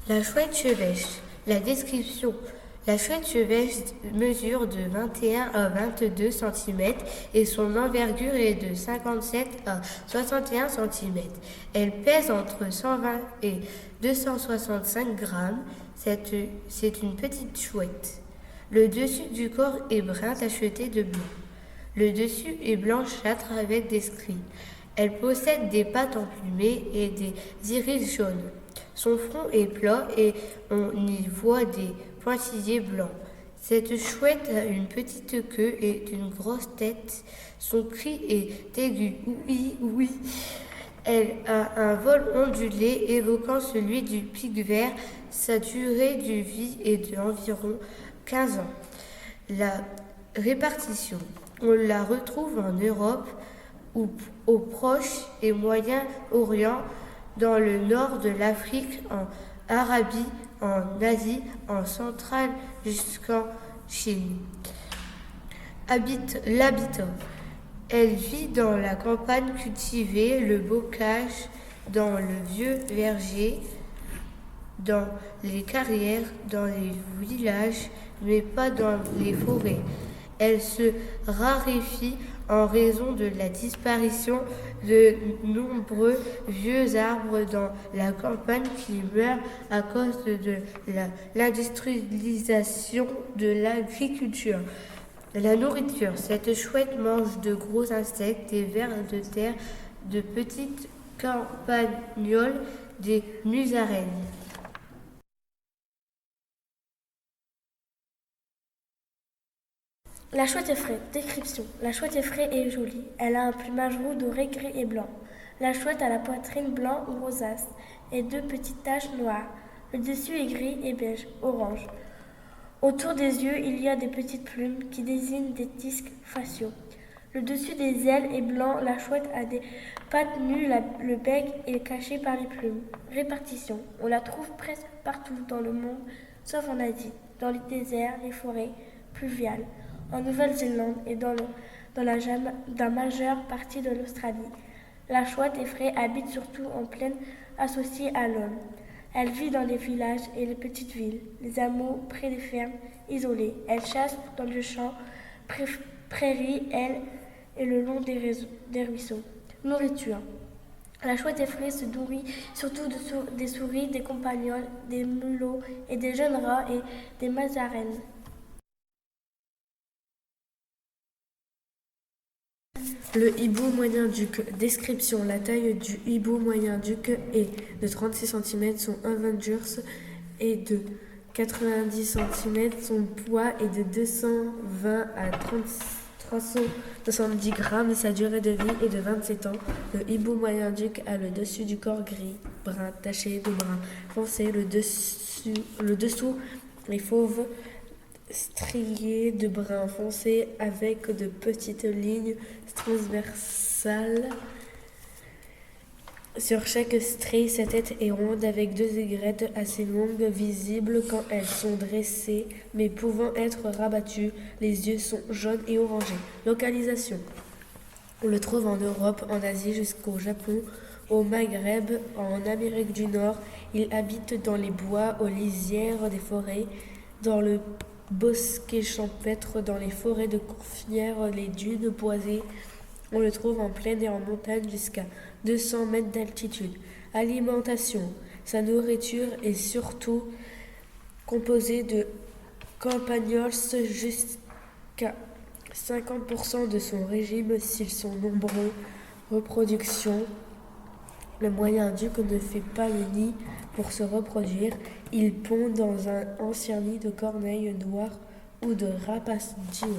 La chouette chevêche. La description. La chouette chevêche mesure de 21 à 22 cm et son envergure est de 57 à 61 cm. Elle pèse entre 120 et 265 grammes. C'est une petite chouette. Le dessus du corps est brun tacheté de blanc. Le dessus est blanchâtre avec des stries. Elle possède des pattes emplumées et des iris jaunes. Son front est plat et on y voit des pointillés blancs. Cette chouette a une petite queue et une grosse tête. Son cri est aigu, oui, oui. Elle a un vol ondulé évoquant celui du pic-vert. Sa durée de vie est d'environ 15 ans. La répartition. On la retrouve en Europe, au Proche et Moyen-Orient, dans le nord de l'Afrique, en Arabie, en Asie, en centrale jusqu'en Chine. L'habitat. Elle vit dans la campagne cultivée, le bocage, dans le vieux verger, dans les carrières, dans les villages, mais pas dans les forêts. Elle se raréfie en raison de la disparition de nombreux vieux arbres dans la campagne qui meurent à cause de l'industrialisation de l'agriculture. La nourriture. Cette chouette mange de gros insectes, des vers de terre, de petites campagnols, des musaraignes. La chouette effraie. Description. La chouette effraie est jolie. Elle a un plumage roux, doré, gris et blanc. La chouette a la poitrine blanc ou rosace et deux petites taches noires. Le dessus est gris et beige, orange. Autour des yeux, il y a des petites plumes qui désignent des disques faciaux. Le dessus des ailes est blanc. La chouette a des pattes nues, le bec est caché par les plumes. Répartition. On la trouve presque partout dans le monde, sauf en Asie, dans les déserts, les forêts pluviales, en Nouvelle-Zélande et dans la majeure partie de l'Australie. La chouette effraie habite surtout en plaine associée à l'homme. Elle vit dans les villages et les petites villes, les hameaux près des fermes isolées. Elle chasse dans le champ, prairies, et le long des ruisseaux. Nourriture. La chouette effraie se nourrit surtout des souris, des campagnols, des mulots et des jeunes rats et des musaraignes. Le hibou moyen-duc. Description. La taille du hibou moyen-duc est de 36 cm, son envergure est de 90 cm, son poids est de 220 à 370 grammes, sa durée de vie est de 27 ans. Le hibou moyen-duc a le dessus du corps gris, brun, taché de brun foncé, le dessous est fauve, strié de brun foncé avec de petites lignes transversales sur chaque strie. Sa tête est ronde avec deux aigrettes assez longues visibles quand elles sont dressées mais pouvant être rabattues. Les yeux sont jaunes et orangés. Localisation. On le trouve en Europe, en Asie jusqu'au Japon, au Maghreb, en Amérique du Nord. Il habite dans les bois, aux lisières des forêts, dans le bosquet champêtre, dans les forêts de conifères, les dunes boisées. On le trouve en plaine et en montagne jusqu'à 200 mètres d'altitude. Alimentation. Sa nourriture est surtout composée de campagnols, jusqu'à 50% de son régime s'ils sont nombreux. Reproduction. Le moyen-duc ne fait pas le nid pour se reproduire. Il pond dans un ancien nid de corneilles noires ou de rapaces diurnes.